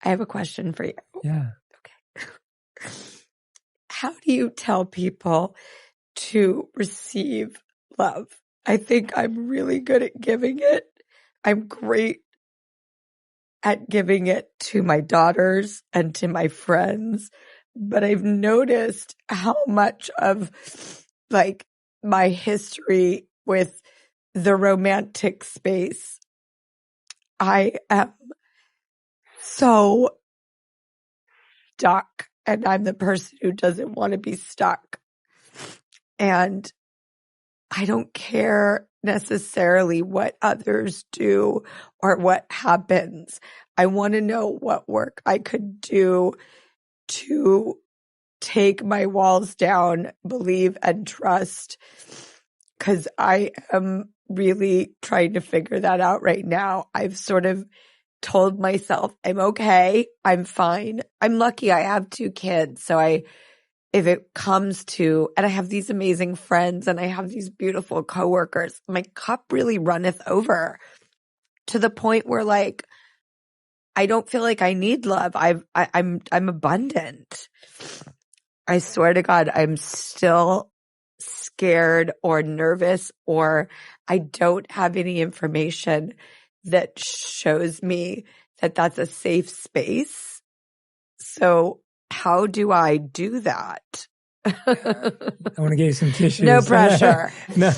I have a question for you. Yeah. Okay. How do you tell people to receive love? I think I'm really good at giving it. I'm great at giving it to my daughters and to my friends, but I've noticed how much of like my history with the romantic space, I am so stuck, and I'm the person who doesn't want to be stuck. And I don't care necessarily what others do or what happens. I want to know what work I could do to take my walls down, believe and trust, because I am really trying to figure that out right now. I've sort of told myself I'm okay, I'm fine. I'm lucky I have 2 kids. So if it comes to, and I have these amazing friends and I have these beautiful coworkers, my cup really runneth over to the point where like, I don't feel like I need love. I'm abundant. I swear to God, I'm still scared or nervous, or I don't have any information that shows me that that's a safe space. So how do I do that? I want to give you some tissues. No pressure. No.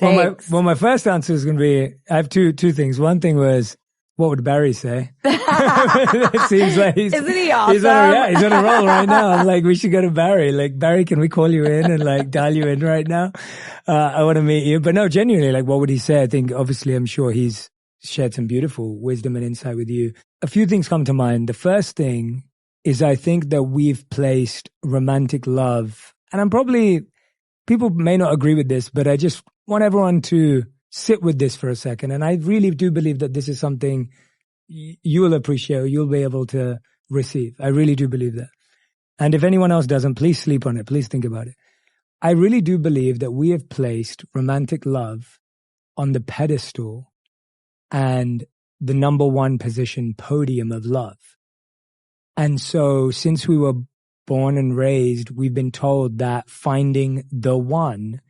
Well, my first answer is going to be, I have two things. One thing was, what would Barry say? It seems like isn't he awesome? He's on a roll right now. I'm like, we should go to Barry. Like, Barry, can we call you in and like dial you in right now? I want to meet you. But no, genuinely, like, what would he say? I think obviously I'm sure he's shared some beautiful wisdom and insight with you. A few things come to mind. The first thing is I think that we've placed romantic love, and people may not agree with this, but I just want everyone to sit with this for a second. And I really do believe that this is something you will appreciate, you'll be able to receive. I really do believe that. And if anyone else doesn't, please sleep on it. Please think about it. I really do believe that we have placed romantic love on the pedestal and the number one position podium of love. And so since we were born and raised, we've been told that finding the one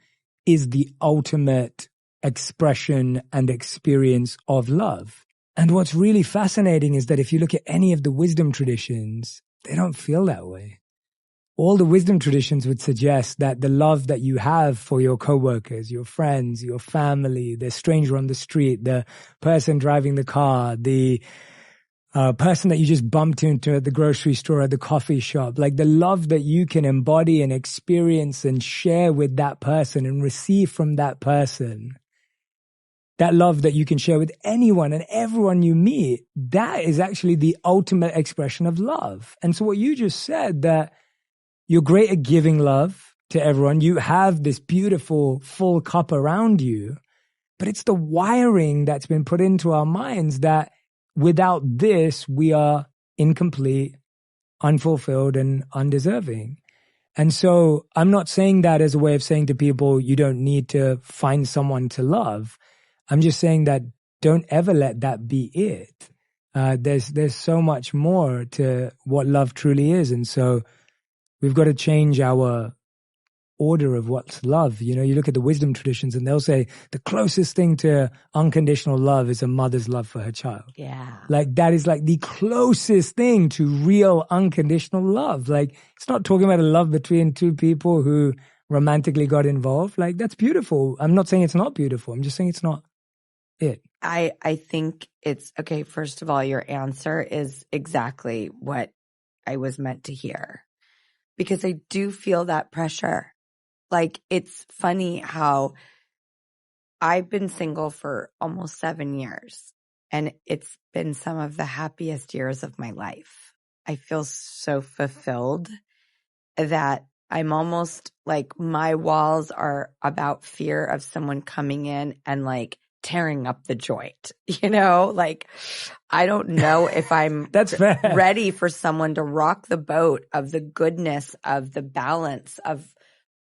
is the ultimate expression and experience of love. And what's really fascinating is that if you look at any of the wisdom traditions, they don't feel that way. All the wisdom traditions would suggest that the love that you have for your coworkers, your friends, your family, the stranger on the street, the person driving the car, the person that you just bumped into at the grocery store, at the coffee shop, like the love that you can embody and experience and share with that person and receive from that person, that love that you can share with anyone and everyone you meet, that is actually the ultimate expression of love. And so what you just said, that you're great at giving love to everyone, you have this beautiful full cup around you, but it's the wiring that's been put into our minds that without this, we are incomplete, unfulfilled, and undeserving. And so I'm not saying that as a way of saying to people, you don't need to find someone to love. I'm just saying that don't ever let that be it. There's so much more to what love truly is. And so we've got to change our order of what's love. You know, you look at the wisdom traditions and they'll say the closest thing to unconditional love is a mother's love for her child. Yeah. Like that is like the closest thing to real unconditional love. Like it's not talking about a love between two people who romantically got involved. Like that's beautiful. I'm not saying it's not beautiful. I'm just saying it's not it. I think it's okay. First of all, your answer is exactly what I was meant to hear, because I do feel that pressure. Like, it's funny how I've been single for almost 7 years, and it's been some of the happiest years of my life. I feel so fulfilled that I'm almost like my walls are about fear of someone coming in and like tearing up the joint, you know, like I don't know if I'm That's fair. ready for someone to rock the boat of the goodness, of the balance, of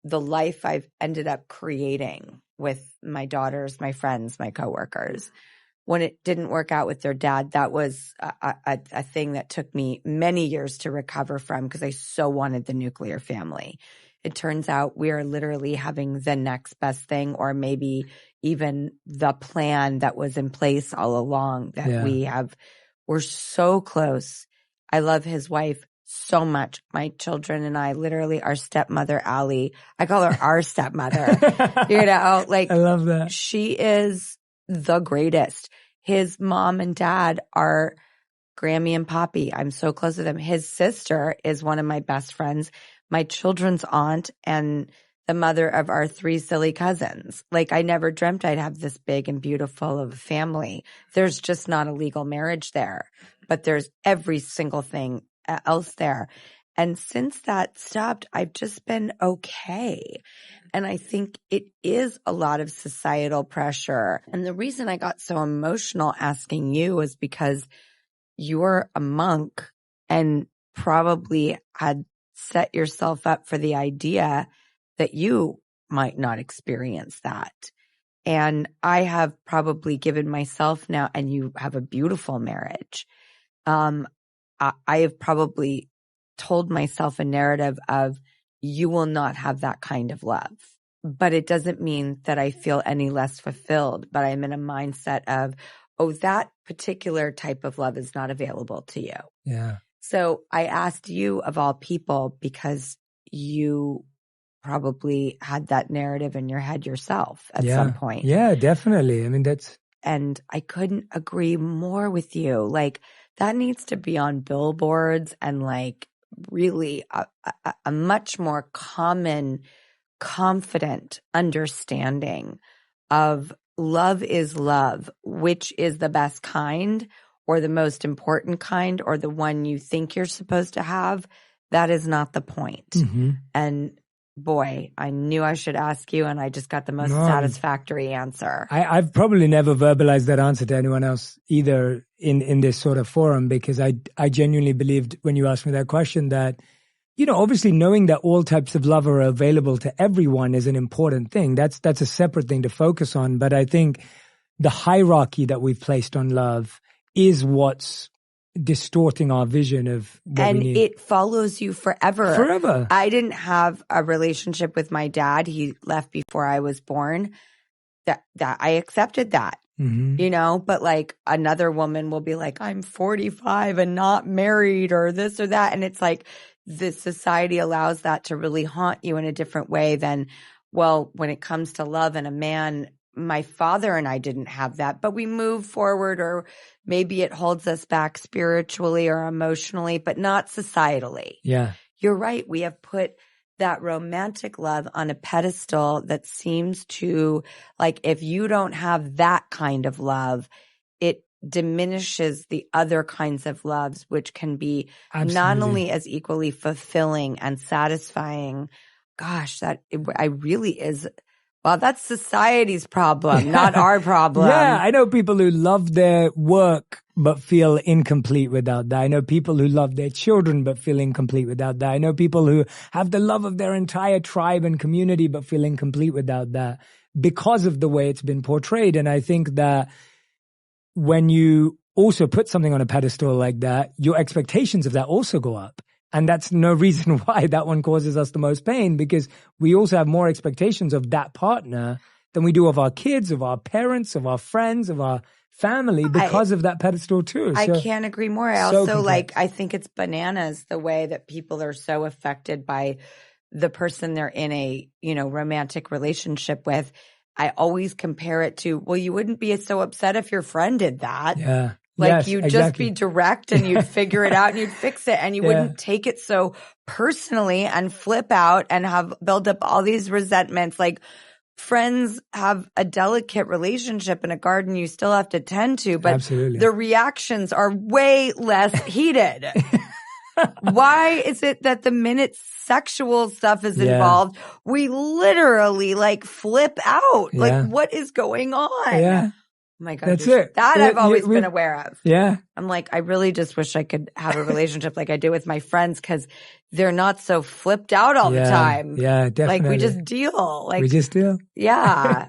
the life I've ended up creating with my daughters, my friends, my coworkers. when it didn't work out with their dad, that was a thing that took me many years to recover from because I so wanted the nuclear family. It turns out we are literally having the next best thing, or maybe even the plan that was in place all along that we're so close. I love his wife so much. My children and I, literally our stepmother, Allie, I call her our stepmother, like I love that. She is the greatest. His mom and dad are Grammy and Poppy. I'm so close to them. His sister is one of my best friends, my children's aunt, and the mother of our 3 silly cousins. Like, I never dreamt I'd have this big and beautiful of a family. There's just not a legal marriage there, but there's every single thing else there. And since that stopped, I've just been okay. And I think it is a lot of societal pressure. And the reason I got so emotional asking you is because you're a monk and probably had set yourself up for the idea that you might not experience that. And I have probably given myself now, and you have a beautiful marriage. I have probably told myself a narrative of you will not have that kind of love. But it doesn't mean that I feel any less fulfilled, but I'm in a mindset of, oh, that particular type of love is not available to you. Yeah. So I asked you of all people because you probably had that narrative in your head yourself at some point. Yeah, definitely. I mean, and I couldn't agree more with you. Like, that needs to be on billboards and like really a much more common, confident understanding of love is love, which is the best kind or the most important kind or the one you think you're supposed to have. That is not the point. Mm-hmm. And boy, I knew I should ask you, and I just got the most satisfactory answer. I've probably never verbalized that answer to anyone else either in this sort of forum, because I genuinely believed when you asked me that question that, obviously knowing that all types of love are available to everyone is an important thing. That's a separate thing to focus on. But I think the hierarchy that we've placed on love is what's distorting our vision of what we need. And it follows you forever. Forever. I didn't have a relationship with my dad. He left before I was born. That I accepted that, but like another woman will be like, I'm 45 and not married or this or that. And it's like, this society allows that to really haunt you in a different way than, well, when it comes to love and a man, my father and I didn't have that, but we move forward, or maybe it holds us back spiritually or emotionally, but not societally. Yeah. You're right. We have put that romantic love on a pedestal that seems to, like, if you don't have that kind of love, it diminishes the other kinds of loves, which can be not only as equally fulfilling and satisfying. Gosh, I really is. Well, that's society's problem, not our problem. Yeah, I know people who love their work but feel incomplete without that. I know people who love their children but feel incomplete without that. I know people who have the love of their entire tribe and community but feel incomplete without that because of the way it's been portrayed. And I think that when you also put something on a pedestal like that, your expectations of that also go up. And that's no reason why that one causes us the most pain, because we also have more expectations of that partner than we do of our kids, of our parents, of our friends, of our family, because of that pedestal too. I can't agree more. I also I think it's bananas the way that people are so affected by the person they're in a, romantic relationship with. I always compare it to, well, you wouldn't be so upset if your friend did that. Yeah. You'd just be direct and you'd figure it out and you'd fix it, and you wouldn't take it so personally and flip out and build up all these resentments. Like, friends have a delicate relationship in a garden you still have to tend to, but the reactions are way less heated. Why is it that the minute sexual stuff is involved, we literally flip out? Like, what is going on? Yeah. Oh my God. That's it. That I've always been aware of. Yeah. I'm like, I really just wish I could have a relationship like I do with my friends, because they're not so flipped out all the time. Yeah, definitely. We just deal. We just deal. Yeah.